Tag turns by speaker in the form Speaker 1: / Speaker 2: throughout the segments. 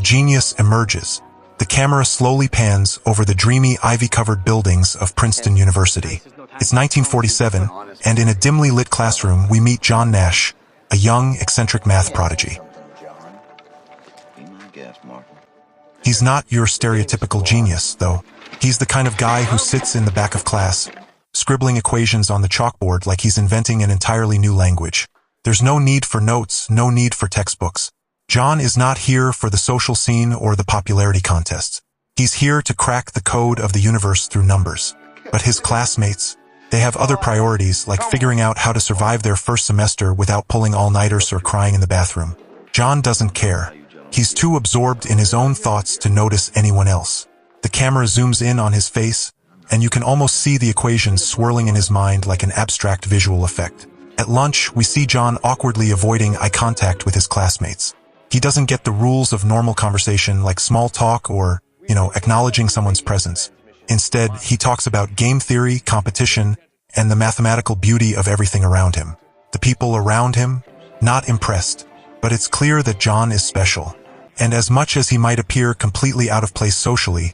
Speaker 1: genius emerges. The camera slowly pans over the dreamy ivy-covered buildings of Princeton University. It's 1947, and in a dimly lit classroom we meet John Nash, a young, eccentric math prodigy. He's not your stereotypical genius, though. He's the kind of guy who sits in the back of class, scribbling equations on the chalkboard like he's inventing an entirely new language. There's no need for notes, no need for textbooks. John is not here for the social scene or the popularity contests. He's here to crack the code of the universe through numbers. But his classmates, they have other priorities, like figuring out how to survive their first semester without pulling all-nighters or crying in the bathroom. John doesn't care. He's too absorbed in his own thoughts to notice anyone else. The camera zooms in on his face, and you can almost see the equations swirling in his mind like an abstract visual effect. At lunch, we see John awkwardly avoiding eye contact with his classmates. He doesn't get the rules of normal conversation like small talk or, acknowledging someone's presence. Instead, he talks about game theory, competition, and the mathematical beauty of everything around him. The people around him, not impressed. But it's clear that John is special. And as much as he might appear completely out of place socially,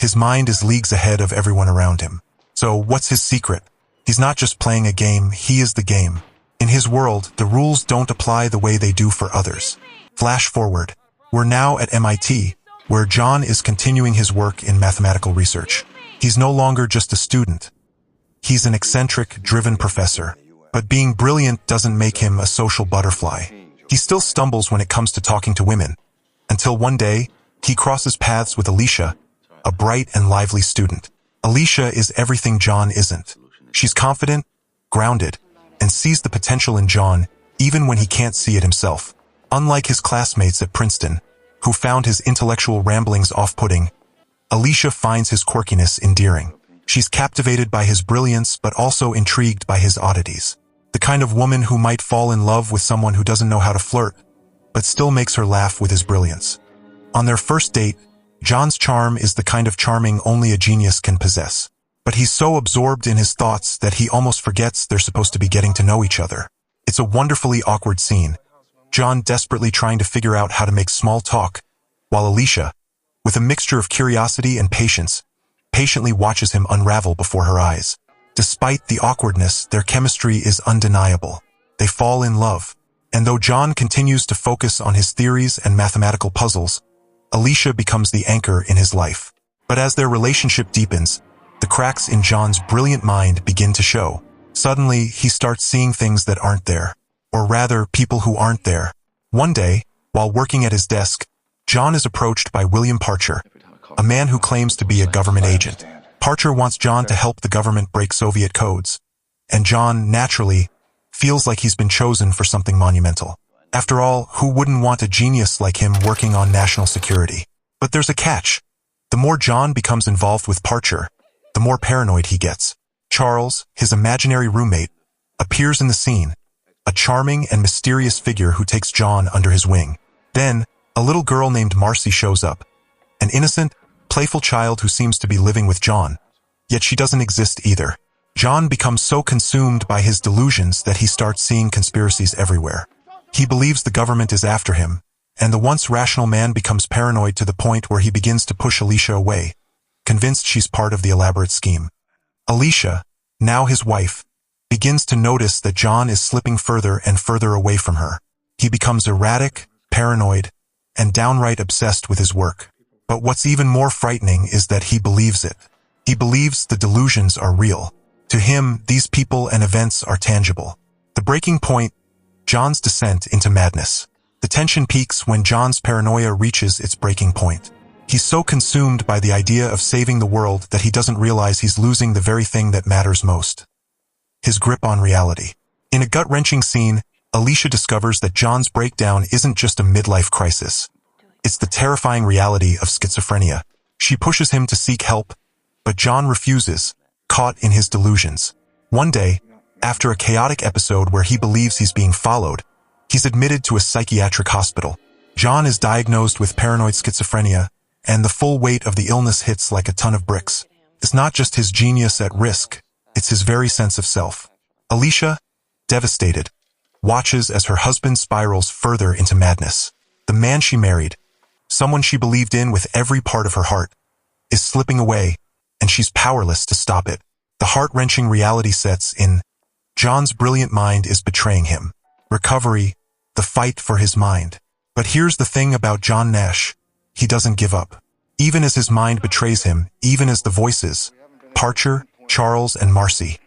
Speaker 1: his mind is leagues ahead of everyone around him. So what's his secret? He's not just playing a game, he is the game. In his world, the rules don't apply the way they do for others. Flash forward. We're now at MIT, where John is continuing his work in mathematical research. He's no longer just a student. He's an eccentric, driven professor. But being brilliant doesn't make him a social butterfly. He still stumbles when it comes to talking to women. Until one day, he crosses paths with Alicia, a bright and lively student. Alicia is everything John isn't. She's confident, grounded, and sees the potential in John even when he can't see it himself. Unlike his classmates at Princeton, who found his intellectual ramblings off-putting, Alicia finds his quirkiness endearing. She's captivated by his brilliance but also intrigued by his oddities. The kind of woman who might fall in love with someone who doesn't know how to flirt, but still makes her laugh with his brilliance. On their first date, John's charm is the kind of charming only a genius can possess. But he's so absorbed in his thoughts that he almost forgets they're supposed to be getting to know each other. It's a wonderfully awkward scene. John desperately trying to figure out how to make small talk, while Alicia, with a mixture of curiosity and patience, patiently watches him unravel before her eyes. Despite the awkwardness, their chemistry is undeniable. They fall in love. And though John continues to focus on his theories and mathematical puzzles, Alicia becomes the anchor in his life. But as their relationship deepens, the cracks in John's brilliant mind begin to show. Suddenly, he starts seeing things that aren't there. Or rather, people who aren't there. One day, while working at his desk, John is approached by William Parcher, a man who claims to be a government agent. Parcher wants John to help the government break Soviet codes. And John, naturally, feels like he's been chosen for something monumental. After all, who wouldn't want a genius like him working on national security? But there's a catch. The more John becomes involved with Parcher, the more paranoid he gets. Charles, his imaginary roommate, appears in the scene, a charming and mysterious figure who takes John under his wing. Then, a little girl named Marcy shows up, an innocent, playful child who seems to be living with John. Yet she doesn't exist either. John becomes so consumed by his delusions that he starts seeing conspiracies everywhere. He believes the government is after him, and the once rational man becomes paranoid to the point where he begins to push Alicia away, convinced she's part of the elaborate scheme. Alicia, now his wife, begins to notice that John is slipping further and further away from her. He becomes erratic, paranoid, and downright obsessed with his work. But what's even more frightening is that he believes it. He believes the delusions are real. To him, these people and events are tangible. The breaking point, John's descent into madness. The tension peaks when John's paranoia reaches its breaking point. He's so consumed by the idea of saving the world that he doesn't realize he's losing the very thing that matters most: his grip on reality. In a gut-wrenching scene, Alicia discovers that John's breakdown isn't just a midlife crisis. It's the terrifying reality of schizophrenia. She pushes him to seek help, but John refuses, caught in his delusions. One day, after a chaotic episode where he believes he's being followed, he's admitted to a psychiatric hospital. John is diagnosed with paranoid schizophrenia, and the full weight of the illness hits like a ton of bricks. It's not just his genius at risk, it's his very sense of self. Alicia, devastated, watches as her husband spirals further into madness. The man she married, someone she believed in with every part of her heart, is slipping away, and she's powerless to stop it. The heart-wrenching reality sets in. John's brilliant mind is betraying him. Recovery, the fight for his mind. But here's the thing about John Nash. He doesn't give up. Even as his mind betrays him, even as the voices, Parcher, Charles, and Marcy,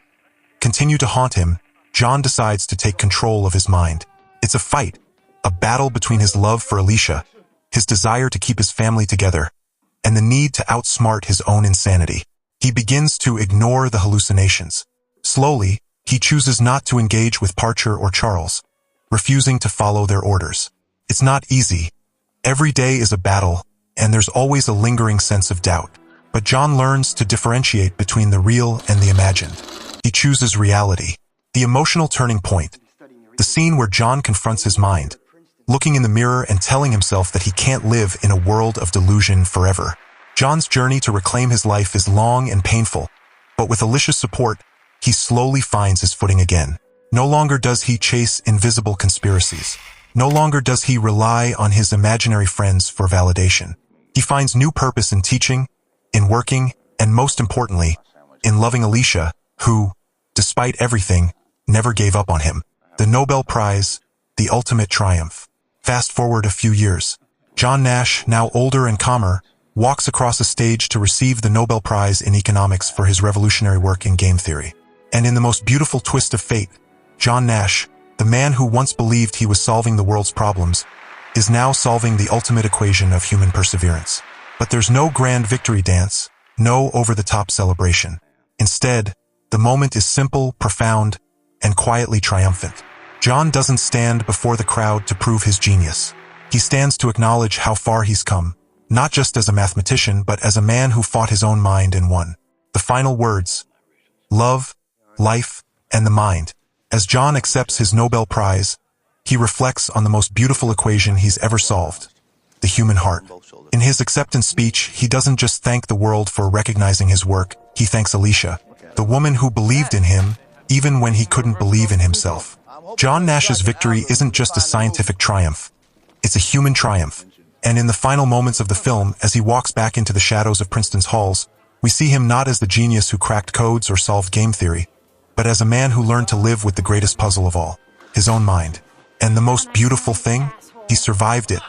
Speaker 1: continue to haunt him, John decides to take control of his mind. It's a fight, a battle between his love for Alicia, his desire to keep his family together, and the need to outsmart his own insanity. He begins to ignore the hallucinations. Slowly, he chooses not to engage with Parcher or Charles, refusing to follow their orders. It's not easy. Every day is a battle, and there's always a lingering sense of doubt. But John learns to differentiate between the real and the imagined. He chooses reality. The emotional turning point. The scene where John confronts his mind, looking in the mirror and telling himself that he can't live in a world of delusion forever. John's journey to reclaim his life is long and painful, but with Alicia's support, he slowly finds his footing again. No longer does he chase invisible conspiracies. No longer does he rely on his imaginary friends for validation. He finds new purpose in teaching, in working, and most importantly, in loving Alicia, who, despite everything, never gave up on him. The Nobel Prize, the ultimate triumph. Fast forward a few years. John Nash, now older and calmer, walks across a stage to receive the Nobel Prize in economics for his revolutionary work in game theory. And in the most beautiful twist of fate, John Nash, the man who once believed he was solving the world's problems, is now solving the ultimate equation of human perseverance. But there's no grand victory dance, no over-the-top celebration. Instead, the moment is simple, profound, and quietly triumphant. John doesn't stand before the crowd to prove his genius. He stands to acknowledge how far he's come, not just as a mathematician, but as a man who fought his own mind and won. The final words: love, life, and the mind. As John accepts his Nobel Prize, he reflects on the most beautiful equation he's ever solved: the human heart. In his acceptance speech, he doesn't just thank the world for recognizing his work, he thanks Alicia, the woman who believed in him, even when he couldn't believe in himself. John Nash's victory isn't just a scientific triumph. It's a human triumph. And in the final moments of the film, as he walks back into the shadows of Princeton's halls, we see him not as the genius who cracked codes or solved game theory, but as a man who learned to live with the greatest puzzle of all, his own mind. And the most beautiful thing? He survived it.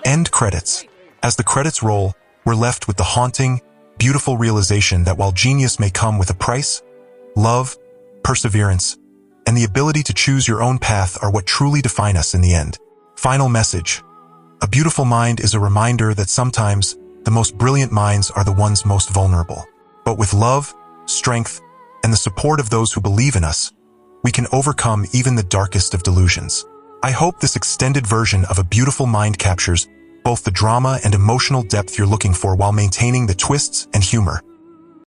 Speaker 1: End credits. As the credits roll, we're left with the haunting, beautiful realization that while genius may come with a price, love, perseverance, and the ability to choose your own path are what truly define us in the end. Final message. A beautiful mind is a reminder that sometimes the most brilliant minds are the ones most vulnerable. But with love, strength, and the support of those who believe in us, we can overcome even the darkest of delusions. I hope this extended version of A Beautiful Mind captures both the drama and emotional depth you're looking for while maintaining the twists and humor.